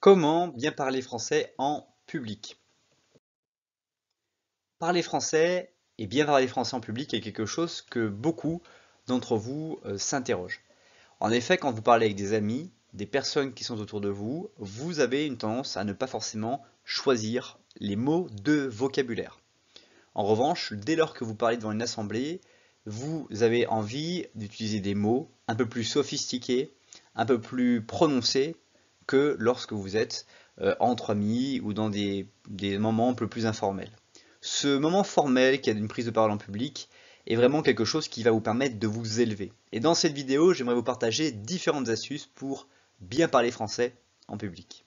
Comment bien parler français en public? Parler français et bien parler français en public est quelque chose que beaucoup d'entre vous s'interrogent. En effet, quand vous parlez avec des amis, des personnes qui sont autour de vous, vous avez une tendance à ne pas forcément choisir les mots de vocabulaire. En revanche, dès lors que vous parlez devant une assemblée, vous avez envie d'utiliser des mots un peu plus sophistiqués, un peu plus prononcés que lorsque vous êtes entre amis ou dans des moments un peu plus informels. Ce moment formel qui a une prise de parole en public est vraiment quelque chose qui va vous permettre de vous élever. Et dans cette vidéo, j'aimerais vous partager différentes astuces pour bien parler français en public.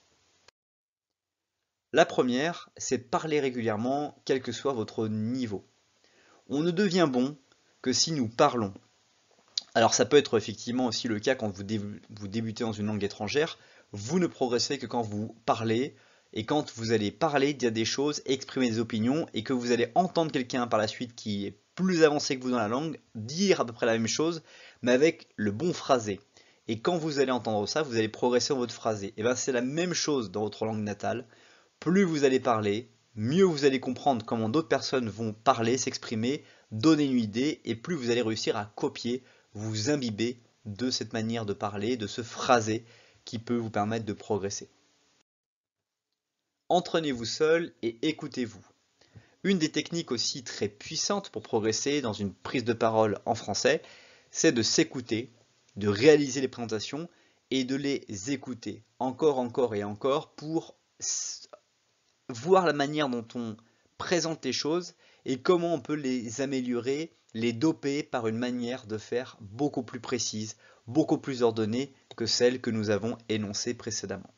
La première, c'est parler régulièrement, quel que soit votre niveau. On ne devient bon que si nous parlons. Alors ça peut être effectivement aussi le cas quand vous débutez dans une langue étrangère, vous ne progressez que quand vous parlez, et quand vous allez parler, dire des choses, exprimer des opinions, et que vous allez entendre quelqu'un par la suite qui est plus avancé que vous dans la langue, dire à peu près la même chose, mais avec le bon phrasé. Et quand vous allez entendre ça, vous allez progresser dans votre phrasé. Et bien c'est la même chose dans votre langue natale. Plus vous allez parler, mieux vous allez comprendre comment d'autres personnes vont parler, s'exprimer, donner une idée, et plus vous allez réussir à copier, vous imbiber de cette manière de parler, de ce phrasé qui peut vous permettre de progresser. Entraînez-vous seul et écoutez-vous. Une des techniques aussi très puissantes pour progresser dans une prise de parole en français, c'est de s'écouter, de réaliser les présentations et de les écouter encore et encore pour voir la manière dont on présente les choses et comment on peut les améliorer, les doper par une manière de faire beaucoup plus précise, beaucoup plus ordonnée que celle que nous avons énoncée précédemment.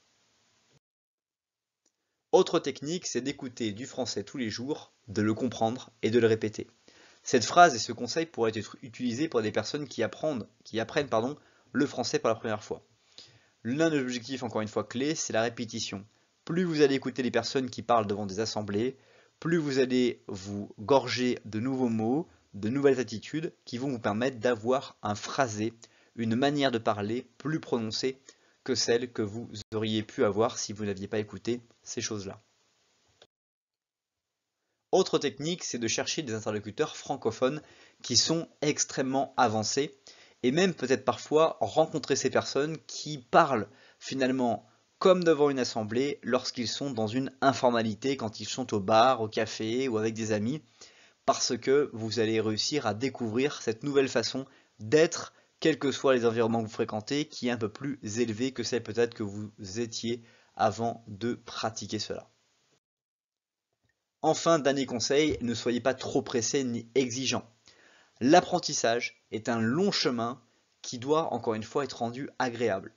Autre technique, c'est d'écouter du français tous les jours, de le comprendre et de le répéter. Cette phrase et ce conseil pourraient être utilisés pour des personnes qui apprennent le français pour la première fois. L'un des objectifs, encore une fois, clé, c'est la répétition. Plus vous allez écouter les personnes qui parlent devant des assemblées, plus vous allez vous gorger de nouveaux mots, de nouvelles attitudes qui vont vous permettre d'avoir un phrasé, une manière de parler plus prononcée que celle que vous auriez pu avoir si vous n'aviez pas écouté ces choses-là. Autre technique, c'est de chercher des interlocuteurs francophones qui sont extrêmement avancés et même peut-être parfois rencontrer ces personnes qui parlent finalement comme devant une assemblée lorsqu'ils sont dans une informalité, quand ils sont au bar, au café ou avec des amis, parce que vous allez réussir à découvrir cette nouvelle façon d'être, quels que soient les environnements que vous fréquentez, qui est un peu plus élevée que celle peut-être que vous étiez avant de pratiquer cela. Enfin, dernier conseil, ne soyez pas trop pressé ni exigeant. L'apprentissage est un long chemin qui doit encore une fois être rendu agréable.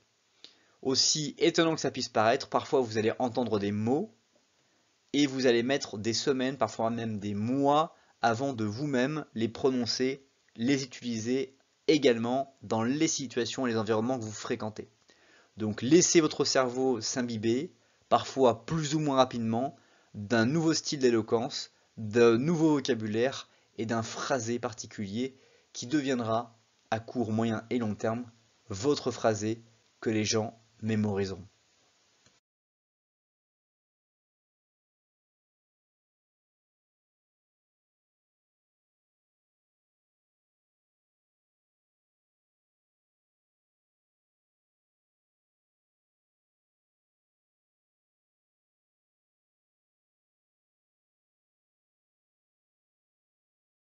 Aussi étonnant que ça puisse paraître, parfois vous allez entendre des mots et vous allez mettre des semaines, parfois même des mois avant de vous-même les prononcer, les utiliser également dans les situations et les environnements que vous fréquentez. Donc laissez votre cerveau s'imbiber, parfois plus ou moins rapidement, d'un nouveau style d'éloquence, d'un nouveau vocabulaire et d'un phrasé particulier qui deviendra, à court, moyen et long terme, votre phrasé que les gens mémoriseront.